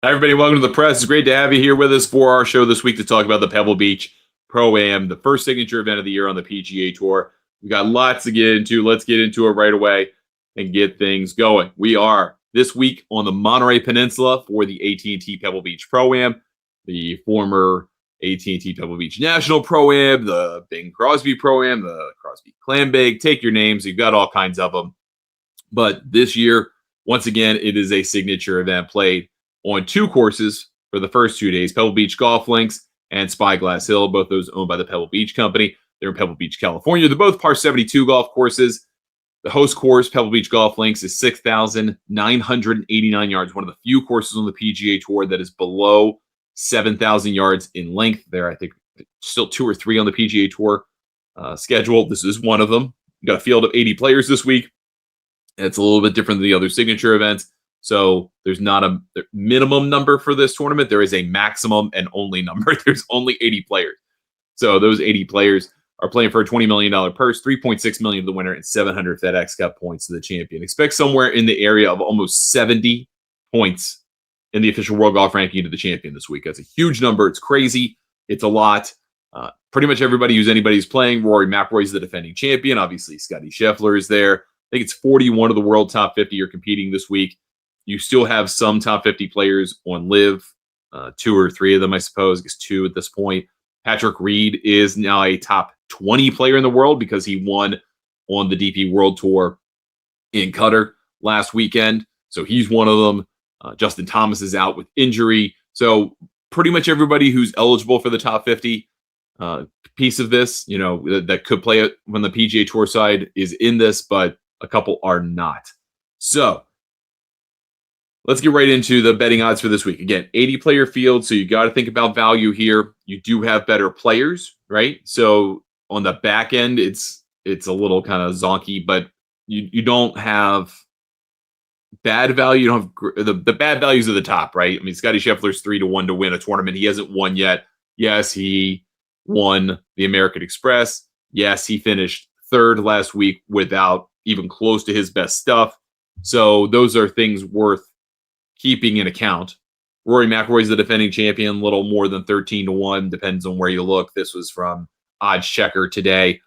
Hi, everybody. Welcome to the press. It's great to have you here with us for our show this week to talk about the Pebble Beach Pro-Am, the first signature event of the year on the PGA Tour. We got lots to get into. Let's get into it right away and get things going. We are this week on the Monterey Peninsula for the AT&T Pebble Beach Pro-Am, the former AT&T Pebble Beach National Pro-Am, the Bing Crosby Pro-Am, the Crosby Clambake. Take your names. You've got all kinds of them. But this year, once again, it is a signature event played on two courses for the first 2 days, Pebble Beach Golf Links and Spyglass Hill, both those owned by the Pebble Beach Company. They're in Pebble Beach, California. They're both par 72 golf courses. The host course, Pebble Beach Golf Links, is 6,989 yards, one of the few courses on the PGA Tour that is below 7,000 yards in length. There, I think, still 2 or 3 on the PGA Tour schedule. This is one of them. You got a field of 80 players this week. It's a little bit different than the other signature events. So there's not a minimum number for this tournament. There is a maximum and only number. There's only 80 players. So those 80 players are playing for a $20 million purse, $3.6 million to the winner, and 700 FedEx Cup points to the champion. Expect somewhere in the area of almost 70 points in the official World Golf Ranking to the champion this week. That's a huge number. It's crazy. It's a lot. Pretty much everybody who's playing. Rory McIlroy is the defending champion. Obviously, Scottie Scheffler is there. I think it's 41 of the world top 50 are competing this week. You still have some top 50 players on LIV, 2 or 3 of them, I suppose. I guess 2 at this point. Patrick Reed is now a top 20 player in the world because he won on the DP World Tour in Qatar last weekend. So he's one of them. Justin Thomas is out with injury. So pretty much everybody who's eligible for the top 50 piece of this, that could play it when the PGA Tour side is in this, but a couple are not. So let's get right into the betting odds for this week. Again, 80-player field, so you got to think about value here. You do have better players, right? So on the back end, it's a little kind of zonky, but you don't have bad value. You don't have the bad values at the top, right? I mean, Scottie Scheffler's 3-1 to win a tournament. He hasn't won yet. Yes, he won the American Express. Yes, he finished third last week without even close to his best stuff. So those are things worth keeping in account. Rory McIlroy is the defending champion, a little more than 13-1, depends on where you look. This was from Odds Checker today.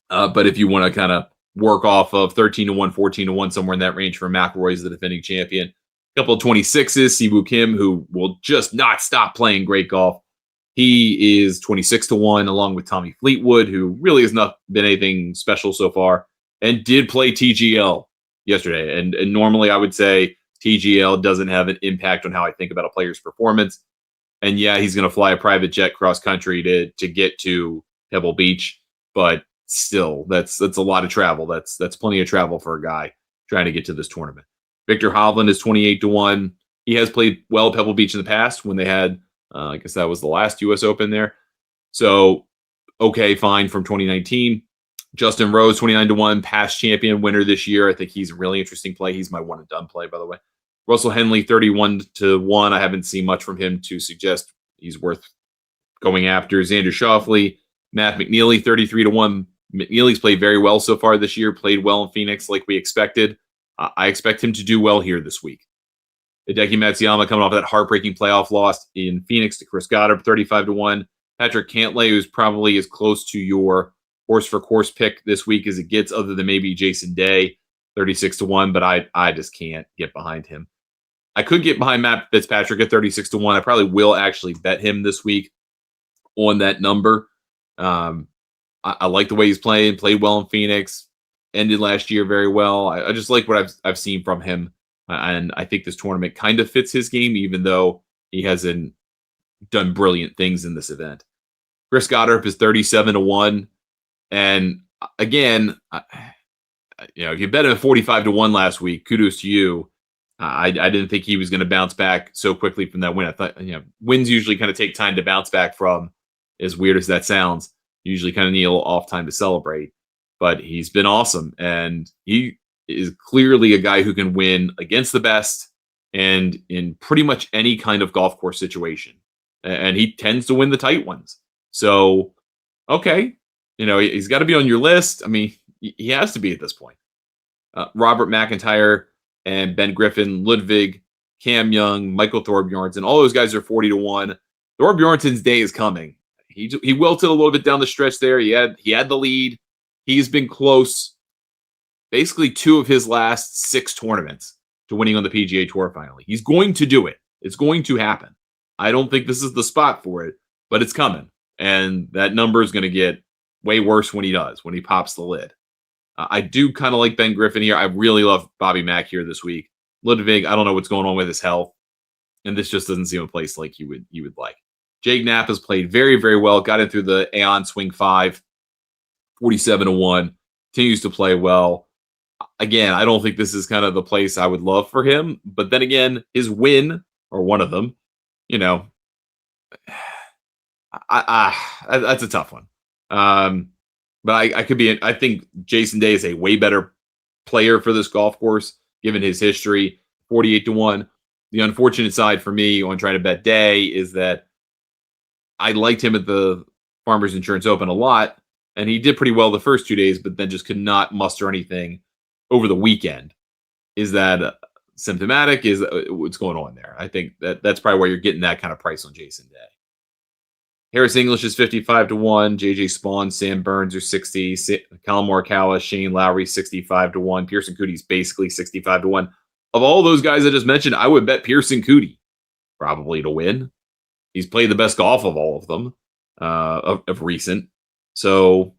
But if you want to kind of work off of 13-1, 14-1, somewhere in that range for McIlroy is the defending champion. A couple of 26s, Siwoo Kim, who will just not stop playing great golf. He is 26-1, along with Tommy Fleetwood, who really has not been anything special so far, and did play TGL yesterday. And normally I would say TGL doesn't have an impact on how I think about a player's performance. And yeah, he's going to fly a private jet cross country to get to Pebble Beach, but still, that's a lot of travel. That's plenty of travel for a guy trying to get to this tournament. Victor Hovland is 28-1. He has played well at Pebble Beach in the past when they had, I guess that was the last U.S. Open there. So, okay, fine from 2019. Justin Rose, 29-1, past champion winner this year. I think he's a really interesting play. He's my one and done play, by the way. Russell Henley, 31-1. I haven't seen much from him to suggest he's worth going after. Xander Schauffele, Matt McNeely, 33-1. McNeely's played very well so far this year, played well in Phoenix like we expected. I expect him to do well here this week. Hideki Matsuyama coming off that heartbreaking playoff loss in Phoenix to Chris Goddard, 35-1. Patrick Cantlay, who's probably as close to your horse for course pick this week as it gets, other than maybe Jason Day, 36-1, but I just can't get behind him. I could get behind Matt Fitzpatrick at 36-1. I probably will actually bet him this week on that number. I like the way he's playing, played well in Phoenix, ended last year very well. I just like what I've seen from him. And I think this tournament kind of fits his game, even though he hasn't done brilliant things in this event. Chris Goddard is 37-1. And again, if you bet him 45-1 last week, kudos to you. I didn't think he was going to bounce back so quickly from that win. I thought, wins usually kind of take time to bounce back from, as weird as that sounds. You usually kind of need a little off time to celebrate. But he's been awesome. And he is clearly a guy who can win against the best and in pretty much any kind of golf course situation. And he tends to win the tight ones. So, okay. He's got to be on your list. I mean, he has to be at this point. Robert McIntyre and Ben Griffin, Ludwig Cam Young, Michael Thorbjornsen, all those guys are 40 to 1. Thorbjornsen's day is coming. He wilted a little bit down the stretch there. He had the lead. He's been close basically 2 of his last 6 tournaments to winning on the PGA Tour finally. He's going to do it. It's going to happen. I don't think this is the spot for it, but it's coming. And that number is going to get way worse when he does, when he pops the lid. I do kind of like Ben Griffin here. I really love Bobby Mack here this week. Ludwig, I don't know what's going on with his health, and this just doesn't seem a place like you would like. Jake Knapp has played very, very well. Got in through the Aon Swing 5, 47 to 1. Continues to play well. Again, I don't think this is kind of the place I would love for him. But then again, his win, or one of them, that's a tough one. But I think Jason Day is a way better player for this golf course, given his history, 48 to 1. The unfortunate side for me on trying to bet Day is that I liked him at the Farmers Insurance Open a lot, and he did pretty well the first 2 days, but then just could not muster anything over the weekend. Is that symptomatic? Is what's going on there? I think that's probably where you're getting that kind of price on Jason Day. Harris English is 55 to 1. JJ Spawn, Sam Burns are 60. Colin Morikawa, Shane Lowry 65 to 1. Pearson Cootie's basically 65 to 1. Of all those guys I just mentioned, I would bet Pearson Cootie probably to win. He's played the best golf of all of them of recent. So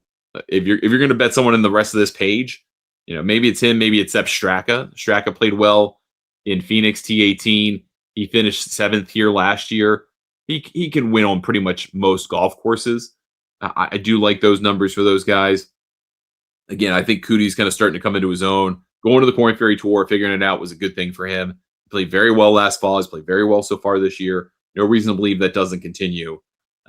if you're going to bet someone in the rest of this page, maybe it's him, maybe it's Sepp Straka. Straka played well in Phoenix T18. He finished 7th here last year. He can win on pretty much most golf courses. I do like those numbers for those guys. Again, I think Cootie's kind of starting to come into his own. Going to the Korn Ferry Tour, figuring it out was a good thing for him. He played very well last fall. He's played very well so far this year. No reason to believe that doesn't continue.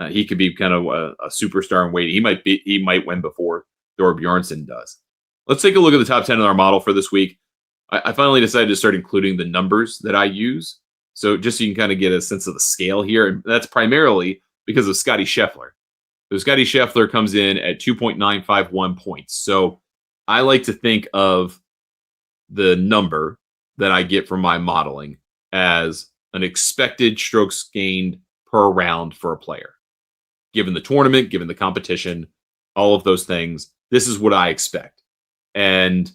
He could be kind of a superstar in waiting. He might win before Thorbjornsen does. Let's take a look at the top 10 in our model for this week. I finally decided to start including the numbers that I use. So just so you can kind of get a sense of the scale here. And that's primarily because of Scotty Scheffler. So Scotty Scheffler comes in at 2.951 points. So I like to think of the number that I get from my modeling as an expected strokes gained per round for a player. Given the tournament, given the competition, all of those things, this is what I expect. And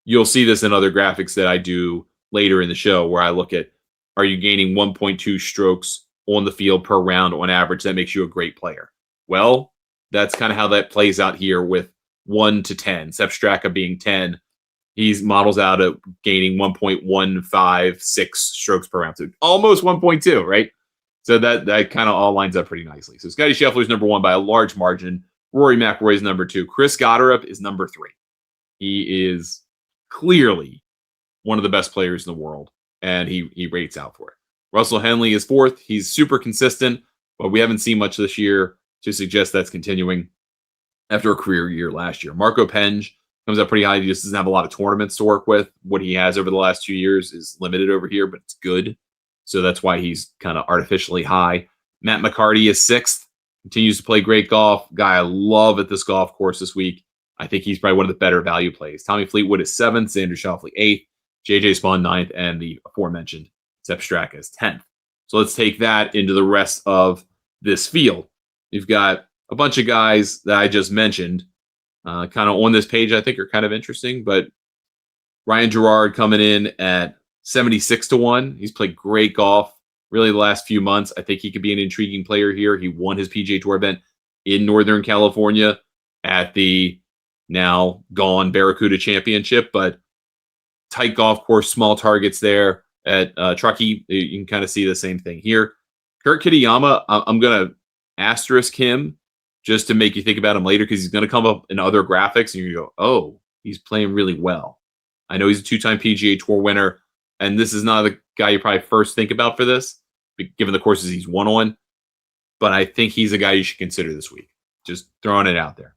you'll see this in other graphics that I do later in the show where I look at, are you gaining 1.2 strokes on the field per round on average? That makes you a great player. Well, that's kind of how that plays out here with 1 to 10. Sepp Straka being 10, he models out at gaining 1.156 strokes per round. So almost 1.2, right? So that kind of all lines up pretty nicely. So Scotty Scheffler is number 1 by a large margin. Rory McIlroy is number 2. Chris Gotterup is number 3. He is clearly one of the best players in the world, and he rates out for it. Russell Henley is 4th. He's super consistent, but we haven't seen much this year to suggest that's continuing after a career year last year. Marco Penge comes up pretty high. He just doesn't have a lot of tournaments to work with. What he has over the last 2 years is limited over here, but it's good. So that's why he's kind of artificially high. Matt McCarty is 6th. Continues to play great golf. Guy I love at this golf course this week. I think he's probably one of the better value plays. Tommy Fleetwood is 7th. Xander Schauffele 8th. JJ Spawn 9th. And the aforementioned Sepp Straka is 10th. So let's take that into the rest of this field. You've got a bunch of guys that I just mentioned kind of on this page I think are kind of interesting. But Ryan Gerard coming in at 76 to 1. He's played great golf really the last few months. I think he could be an intriguing player here. He won his PGA Tour event in Northern California at the now gone Barracuda Championship, but tight golf course, small targets there at Truckee. You can kind of see the same thing here. Kurt Kitayama, I'm going to asterisk him just to make you think about him later because he's going to come up in other graphics and you go, oh, he's playing really well. I know he's a 2-time PGA Tour winner, and this is not the guy you probably first think about for this, given the courses he's won on, but I think he's a guy you should consider this week. Just throwing it out there.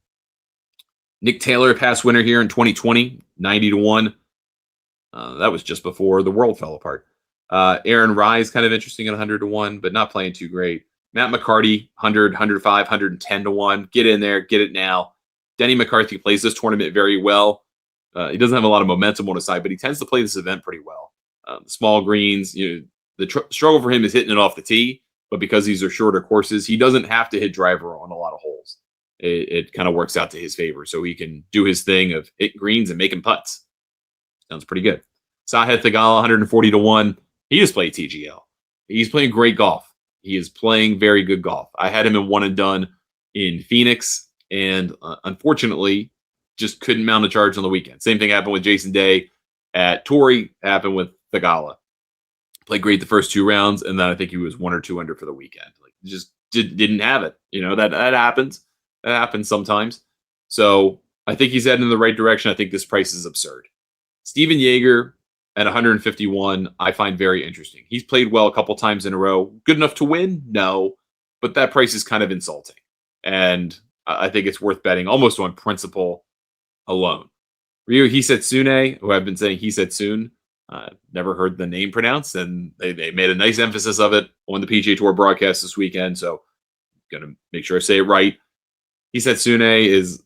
Nick Taylor, past winner here in 2020, 90 to 1. That was just before the world fell apart. Aaron Rise, kind of interesting at 100 to 1, but not playing too great. Matt McCarty, 100, 105, 110 to 1. Get in there, get it now. Denny McCarthy plays this tournament very well. He doesn't have a lot of momentum on his side, but he tends to play this event pretty well. Small greens, the struggle for him is hitting it off the tee, but because these are shorter courses, he doesn't have to hit driver on a lot of holes. It kind of works out to his favor, so he can do his thing of hit greens and making putts. Sounds pretty good. Sahith Theegala, 140 to 1. He just played TGL. He's playing great golf. He is playing very good golf. I had him in one and done in Phoenix, and unfortunately, just couldn't mount a charge on the weekend. Same thing happened with Jason Day at Torrey, happened with Theegala. Played great the first 2 rounds, and then I think he was 1 or 2 under for the weekend. Like, just didn't have it. That happens. That happens sometimes. So I think he's heading in the right direction. I think this price is absurd. Steven Yeager at 151, I find very interesting. He's played well a couple times in a row. Good enough to win? No. But that price is kind of insulting. And I think it's worth betting almost on principle alone. Ryu Hisetsune, who I've been saying Hisetsune, never heard the name pronounced, and they made a nice emphasis of it on the PGA Tour broadcast this weekend, so I'm going to make sure I say it right. Hisetsune is,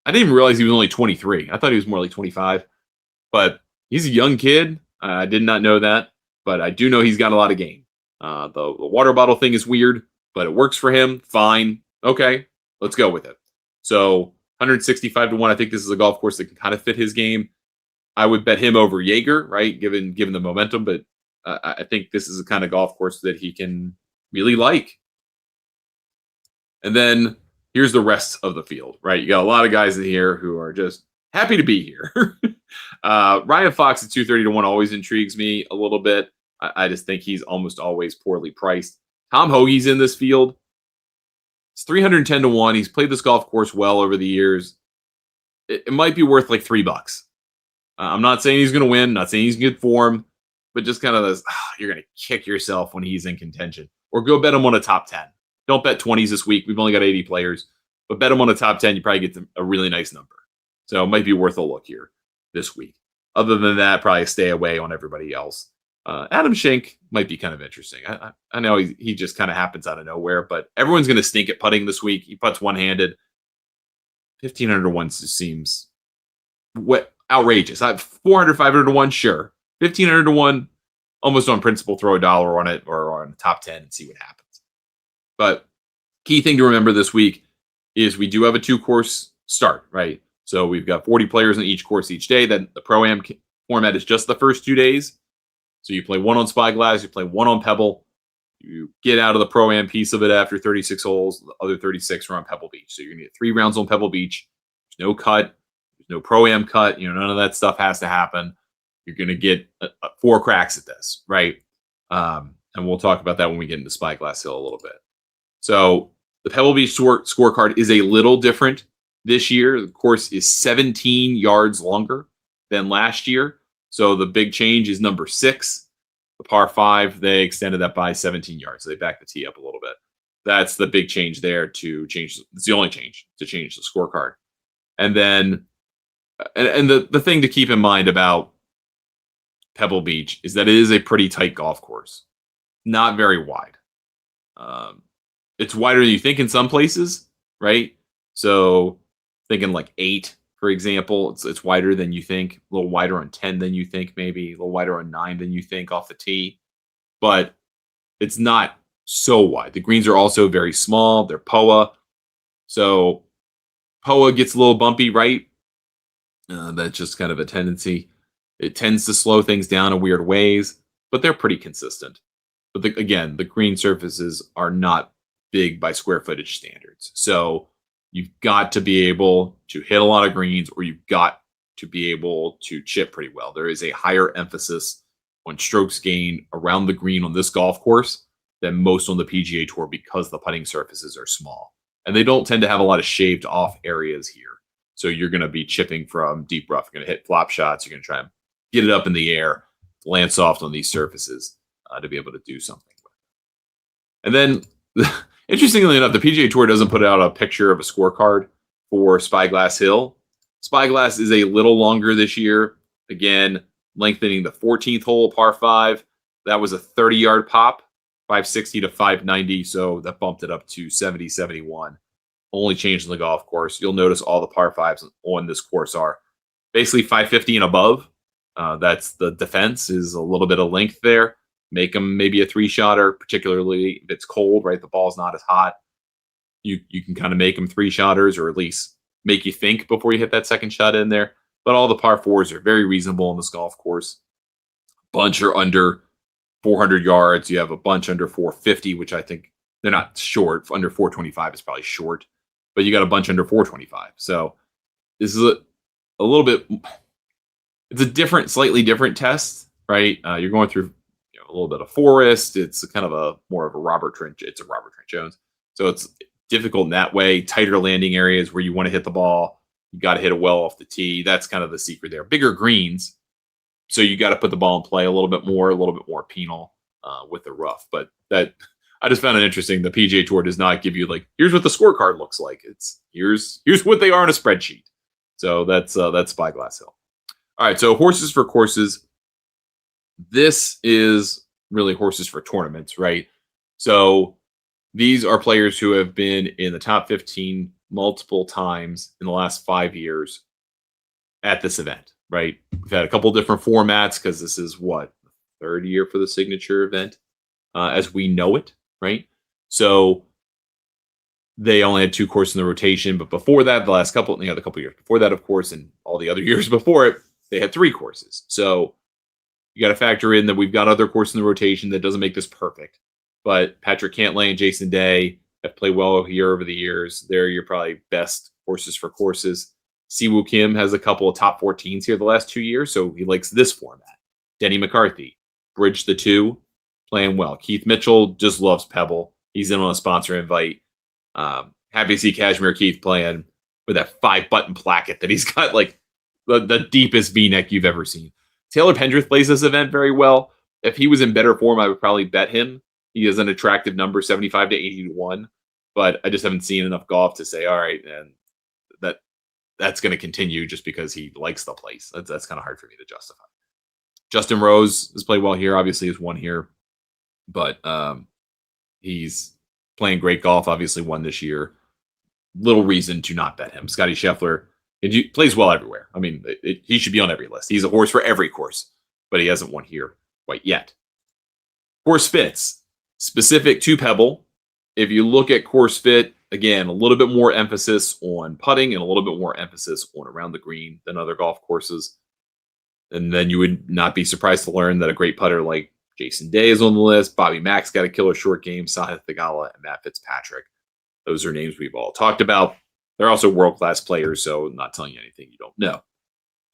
I didn't even realize he was only 23. I thought he was more like 25, but he's a young kid. I did not know that, but I do know he's got a lot of game. The water bottle thing is weird, but it works for him. Fine. Okay, let's go with it. So 165 to 1, I think this is a golf course that can kind of fit his game. I would bet him over Yeager, right? Given the momentum, but I think this is a kind of golf course that he can really like. And then here's the rest of the field, right? You got a lot of guys in here who are just happy to be here. Ryan Fox at 230 to 1 always intrigues me a little bit. I just think he's almost always poorly priced. Tom Hoagie's in this field. It's 310 to 1. He's played this golf course well over the years. It might be worth like $3. I'm not saying he's going to win, not saying he's in good form, but just kind of this, you're going to kick yourself when he's in contention. Or go bet him on a top 10. Don't bet 20s this week. We've only got 80 players. But bet him on a top 10, you probably get a really nice number. So it might be worth a look here this week. Other than that, probably stay away on everybody else. Adam Schenk might be kind of interesting. I know he just kind of happens out of nowhere, but everyone's going to stink at putting this week. He putts one-handed. 1,500 to 1 seems outrageous. 400, 500 to 1, sure. 1,500 to 1, almost on principle, throw $1 on it or on the top 10 and see what happens. But key thing to remember this week is we do have a 2-course start, right? So we've got 40 players in each course each day. Then the Pro-Am format is just the first 2 days. So you play one on Spyglass, you play one on Pebble. You get out of the Pro-Am piece of it after 36 holes. The other 36 are on Pebble Beach. So you're going to get 3 rounds on Pebble Beach. There's no cut. There's no Pro-Am cut. None of that stuff has to happen. You're going to get 4 cracks at this, right? And we'll talk about that when we get into Spyglass Hill a little bit. So the Pebble Beach scorecard is a little different this year. The course is 17 yards longer than last year. So the big change is number 6. The par 5, they extended that by 17 yards. So they backed the tee up a little bit. That's the big change there to change. It's the only change to change the scorecard. And then, and the thing to keep in mind about Pebble Beach is that it is a pretty tight golf course. Not very wide. It's wider than you think in some places, right? So thinking like 8, for example, it's wider than you think, a little wider on 10 than you think, maybe a little wider on 9 than you think off the tee, but it's not so wide. The greens are also very small. They're POA. So POA gets a little bumpy, right? That's just kind of a tendency. It tends to slow things down in weird ways, but they're pretty consistent. But again, the green surfaces are not big by square footage standards. So you've got to be able to hit a lot of greens, or you've got to be able to chip pretty well. There is a higher emphasis on strokes gained around the green on this golf course than most on the PGA Tour because the putting surfaces are small. And they don't tend to have a lot of shaved off areas here. So you're going to be chipping from deep rough. You're going to hit flop shots. You're going to try and get it up in the air, land soft on these surfaces to be able to do something with. And then, interestingly enough, the PGA Tour doesn't put out a picture of a scorecard for Spyglass Hill. Spyglass is a little longer this year. Again, lengthening the 14th hole, par 5. That was a 30-yard pop, 560 to 590, so that bumped it up to 70, 71. Only change in the golf course. You'll notice all the par 5s on this course are basically 550 and above. That's the defense is a little bit of length there. Make them maybe a 3-shotter, particularly if it's cold, right? The ball's not as hot. You can kind of make them 3-shotters, or at least make you think before you hit that second shot in there. But all the par fours are very reasonable on this golf course. Bunch are under 400 yards. You have a bunch under 450, which I think they're not short. Under 425 is probably short, but you got a bunch under 425. So this is a little bit. It's a slightly different test, right? You're going through a little bit of forest. It's kind of more of a Robert Trent. It's a Robert Trent Jones, so it's difficult in that way. Tighter landing areas where you want to hit the ball. You got to hit it well off the tee. That's kind of the secret there. Bigger greens, so you got to put the ball in play a little bit more penal with the rough. But that I just found it interesting. The PGA Tour does not give you like, here's what the scorecard looks like. It's here's what they are on a spreadsheet. So that's Spyglass Hill. All right, so horses for courses. This is really horses for tournaments, right? So these are players who have been in the top 15 multiple times in the last 5 years at this event, right? We've had a couple different formats because this is the third year for the signature event as we know it, right? So they only had 2 courses in the rotation, but before that, the couple years before that, of course, and all the other years before it, they had 3 courses. So you got to factor in that we've got other courses in the rotation. That doesn't make this perfect. But Patrick Cantlay and Jason Day have played well here over the years. They're your probably best horses for courses. Siwoo Kim has a couple of top 14s here the last 2 years, so he likes this format. Denny McCarthy, bridge the 2, playing well. Keith Mitchell just loves Pebble. He's in on a sponsor invite. Happy to see Cashmere Keith playing with that 5-button placket that he's got, like the deepest V-neck you've ever seen. Taylor Pendrith plays this event very well. If he was in better form, I would probably bet him. He is an attractive number, 75 to 80 to 1. But I just haven't seen enough golf to say, all right, and that's going to continue just because he likes the place. That's kind of hard for me to justify. Justin Rose has played well here. Obviously, has won here. But he's playing great golf. Obviously, won this year. Little reason to not bet him. Scotty Scheffler, he plays well everywhere. I mean, he should be on every list. He's a horse for every course, but he hasn't won here quite yet. Course fits, specific to Pebble. If you look at course fit, again, a little bit more emphasis on putting and a little bit more emphasis on around the green than other golf courses. And then you would not be surprised to learn that a great putter like Jason Day is on the list. Bobby Mack's got a killer short game. Sahith Theegala and Matt Fitzpatrick. Those are names we've all talked about. They're also world-class players, so I'm not telling you anything you don't know.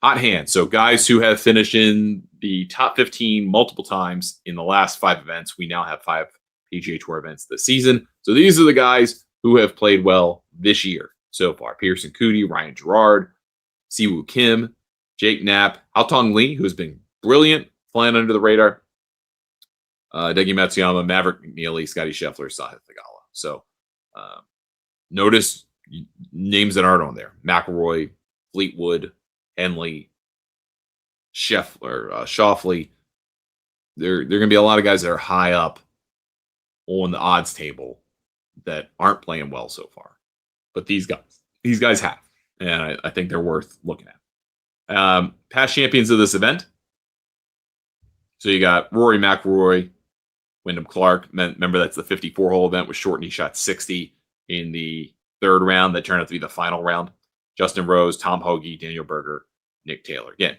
Hot hand. So guys who have finished in the top 15 multiple times in the last 5 events. We now have 5 PGA Tour events this season. So these are the guys who have played well this year so far. Pearson Coody, Ryan Gerard, Siwoo Kim, Jake Knapp, Haotong Lee, who's been brilliant, flying under the radar. Degi Matsuyama, Maverick McNeely, Scotty Scheffler, Sahith Theegala. So notice names that aren't on there. McIlroy, Fleetwood, Henley, Schauffele. There are going to be a lot of guys that are high up on the odds table that aren't playing well so far. But these guys have. And I think they're worth looking at. Past champions of this event. So you got Rory McIlroy, Wyndham Clark. Remember, that's the 54-hole event was short, and he shot 60 in the 3rd round. That turned out to be the final round. Justin Rose, Tom Hoagie, Daniel Berger, Nick Taylor. Again,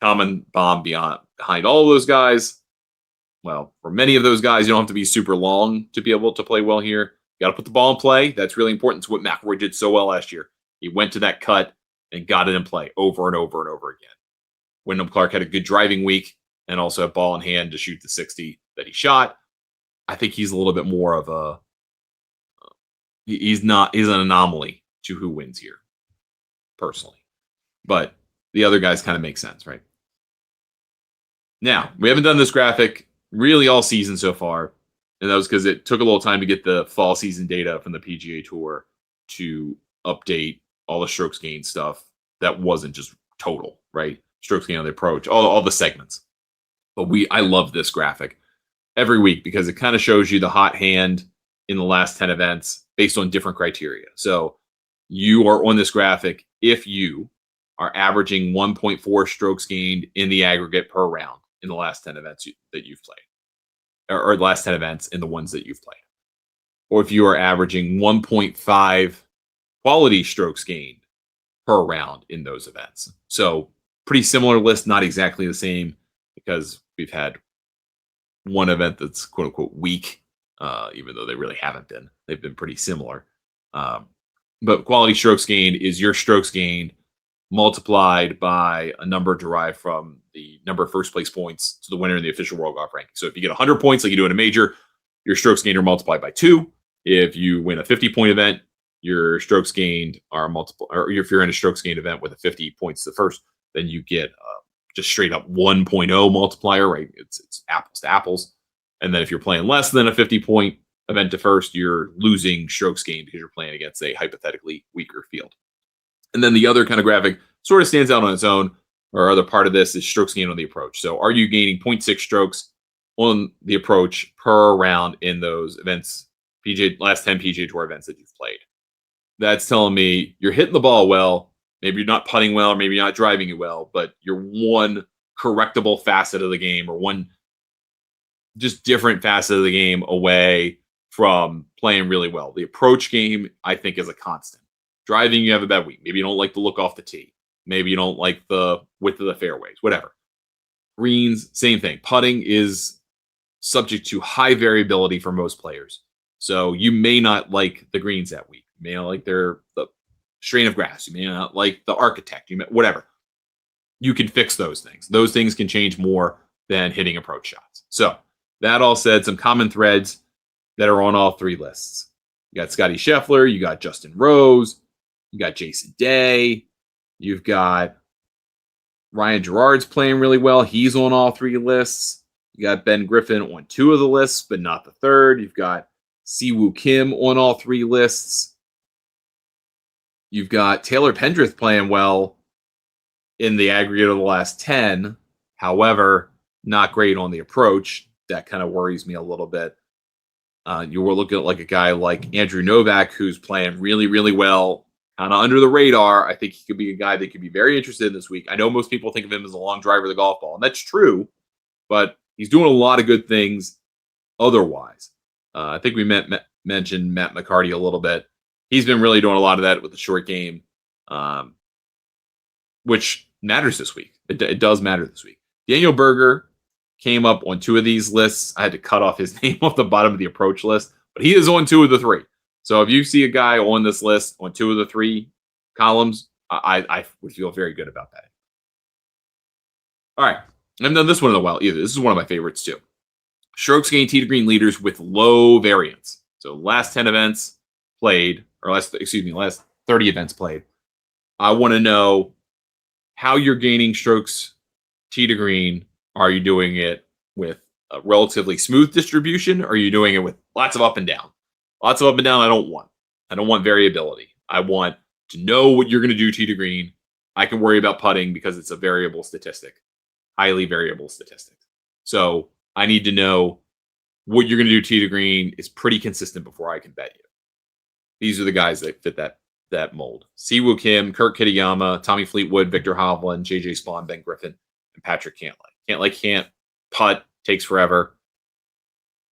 common bomb behind all of those guys. Well, for many of those guys, you don't have to be super long to be able to play well here. You got to put the ball in play. That's really important. It's what McIlroy did so well last year. He went to that cut and got it in play over and over and over again. Wyndham Clark had a good driving week and also a ball in hand to shoot the 60 that he shot. I think he's a little bit more of he's an anomaly to who wins here, personally. But the other guys kind of make sense, right? Now, we haven't done this graphic really all season so far, and that was because it took a little time to get the fall season data from the PGA Tour to update all the strokes gained stuff that wasn't just total, right? Strokes gained on the approach, all the segments. But I love this graphic every week because it kind of shows you the hot hand in the last 10 events based on different criteria. So you are on this graphic if you are averaging 1.4 strokes gained in the aggregate per round in the last 10 events that you've played, or the last 10 events in the ones that you've played. Or if you are averaging 1.5 quality strokes gained per round in those events. So pretty similar list, not exactly the same, because we've had one event that's quote unquote weak, even though they really haven't been. They've been pretty similar. But quality strokes gained is your strokes gained multiplied by a number derived from the number of first place points to the winner in the official world golf ranking. So if you get 100 points like you do in a major, your strokes gained are multiplied by 2. If you win a 50-point event, your strokes gained are multiple. Or if you're in a strokes gained event with a 50 points to first, then you get just straight up 1.0 multiplier, right? It's apples to apples. And then if you're playing less than a 50-point event to first, you're losing strokes gained because you're playing against a hypothetically weaker field. And then the other kind of graphic sort of stands out on its own, or other part of this is strokes gained on the approach. So are you gaining 0.6 strokes on the approach per round in those events, last 10 PGA Tour events that you've played? That's telling me you're hitting the ball well. Maybe you're not putting well, or maybe you're not driving it well, but you're one correctable facet of the game, or one just different facet of the game away from playing really well. The approach game, I think, is a constant. Driving, you have a bad week. Maybe you don't like the look off the tee. Maybe you don't like the width of the fairways, whatever. Greens, same thing. Putting is subject to high variability for most players. So you may not like the greens that week. You may not like the strain of grass. You may not like the architect. Whatever. You can fix those things. Those things can change more than hitting approach shots. So that all said, some common threads that are on all three lists. You got Scotty Scheffler. You got Justin Rose. You got Jason Day. You've got Ryan Gerard's playing really well. He's on all three lists. You got Ben Griffin on 2 of the lists, but not the third. You've got Siwoo Kim on all 3 lists. You've got Taylor Pendrith playing well in the aggregate of the last 10. However, not great on the approach. That kind of worries me a little bit. You were looking at like a guy like Andrew Novak, who's playing really, really well, kind of under the radar. I think he could be a guy that could be very interested in this week. I know most people think of him as a long driver of the golf ball, and that's true, but he's doing a lot of good things otherwise. I think we mentioned Matt McCarty a little bit. He's been really doing a lot of that with the short game, which matters this week. It does matter this week. Daniel Berger came up on 2 of these lists. I had to cut off his name off the bottom of the approach list, but he is on 2 of the 3. So if you see a guy on this list on 2 of the 3 columns, I would feel very good about that. All right. I haven't done this one in a while either. This is one of my favorites too. Strokes gained tee to green leaders with low variance. So last 10 events played, or last 30 events played. I want to know how you're gaining strokes tee to green. Are you doing it with a relatively smooth distribution? Or are you doing it with lots of up and down? Lots of up and down I don't want. I don't want variability. I want to know what you're going to do tee to green. I can worry about putting because it's a variable statistic, highly variable statistic. So I need to know what you're going to do tee to green is pretty consistent before I can bet you. These are the guys that fit that mold. Siwoo Kim, Kurt Kitayama, Tommy Fleetwood, Victor Hovland, JJ Spawn, Ben Griffin, and Patrick Cantlay. Can't putt, takes forever.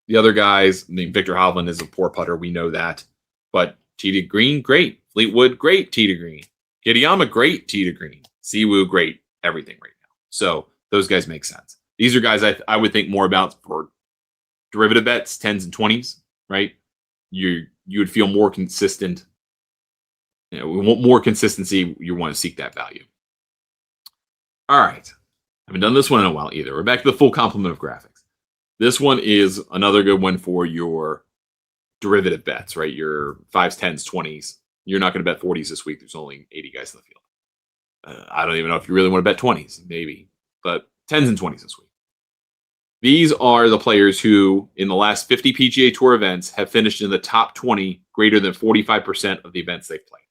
The other guys, I mean, Victor Hovland is a poor putter. We know that. But tee to green, great. Fleetwood, great tee to green. Kitayama, great tee to green. Siwoo, great everything right now. So those guys make sense. These are guys I would think more about for derivative bets, 10s and 20s, right? You would feel more consistent. We want more consistency. You want to seek that value. All right. Haven't done this one in a while either. We're back to the full complement of graphics. This one is another good one for your derivative bets, right? Your 5s, 10s, 20s. You're not going to bet 40s this week. There's only 80 guys in the field. I don't even know if you really want to bet 20s, maybe, but 10s and 20s this week. These are the players who, in the last 50 PGA Tour events, have finished in the top 20 greater than 45% of the events they've played.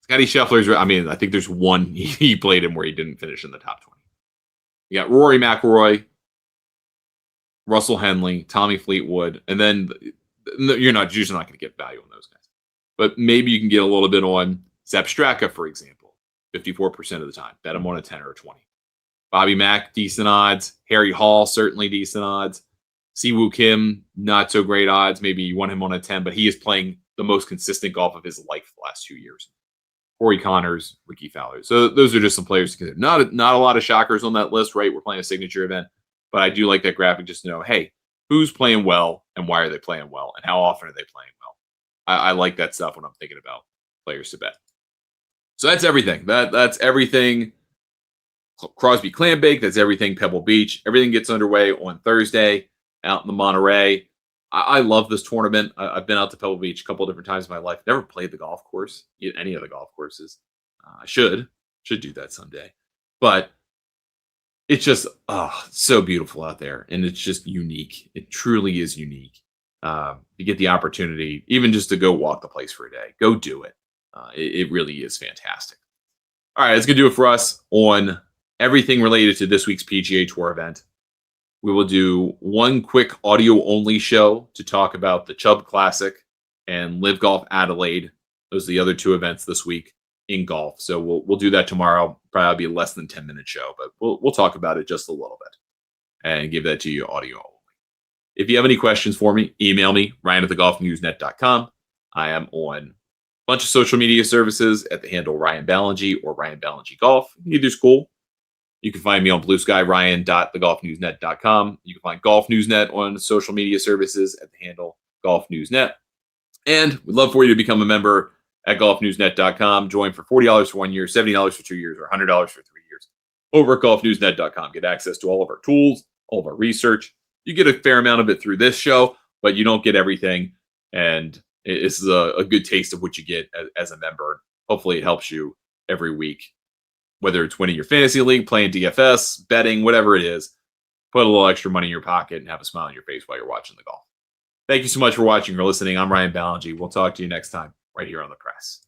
Scotty Scheffler's, I think there's one he played in where he didn't finish in the top 20. You got Rory McIlroy, Russell Henley, Tommy Fleetwood, and then you're just not going to get value on those guys. But maybe you can get a little bit on Sepp Straka, for example, 54% of the time. Bet him on a 10 or a 20. Bobby Mack, decent odds. Harry Hall, certainly decent odds. Siwoo Kim, not so great odds. Maybe you want him on a 10, but he is playing the most consistent golf of his life the last 2 years. Corey Connors, Ricky Fowler. So those are just some players to consider. Not a lot of shockers on that list, right? We're playing a signature event, but I do like that graphic just to know, hey, who's playing well and why are they playing well and how often are they playing well? I like that stuff when I'm thinking about players to bet. So that's everything. That's everything. Crosby Clambake, that's everything Pebble Beach. Everything gets underway on Thursday out in the Monterey. I love this tournament. I've been out to Pebble Beach a couple of different times in my life. Never played the golf course, any of the golf courses. I should do that someday. But it's just so beautiful out there, and it's just unique. It truly is unique. You get the opportunity, even just to go walk the place for a day. Go do it. It really is fantastic. All right, that's going to do it for us on everything related to this week's PGA Tour event. We will do one quick audio-only show to talk about the Chubb Classic and Live Golf Adelaide. Those are the other two events this week in golf. So we'll do that tomorrow. Probably be a less than 10-minute show, but we'll talk about it just a little bit and give that to you audio only. If you have any questions for me, email me, ryan@thegolfnewsnet.com. I am on a bunch of social media services at the handle Ryan Ballingy or Ryan Ballingy Golf. Either's cool. You can find me on Blue Sky, ryan.thegolfnewsnet.com. You can find Golf Newsnet on social media services at the handle Golf Newsnet. And we'd love for you to become a member at golfnewsnet.com. Join for $40 for 1 year, $70 for 2 years, or $100 for 3 years. Over at golfnewsnet.com. Get access to all of our tools, all of our research. You get a fair amount of it through this show, but you don't get everything. And this is a good taste of what you get as a member. Hopefully it helps you every week. Whether it's winning your fantasy league, playing DFS, betting, whatever it is, put a little extra money in your pocket and have a smile on your face while you're watching the golf. Thank you so much for watching or listening. I'm Ryan Ballingy. We'll talk to you next time right here on The Press.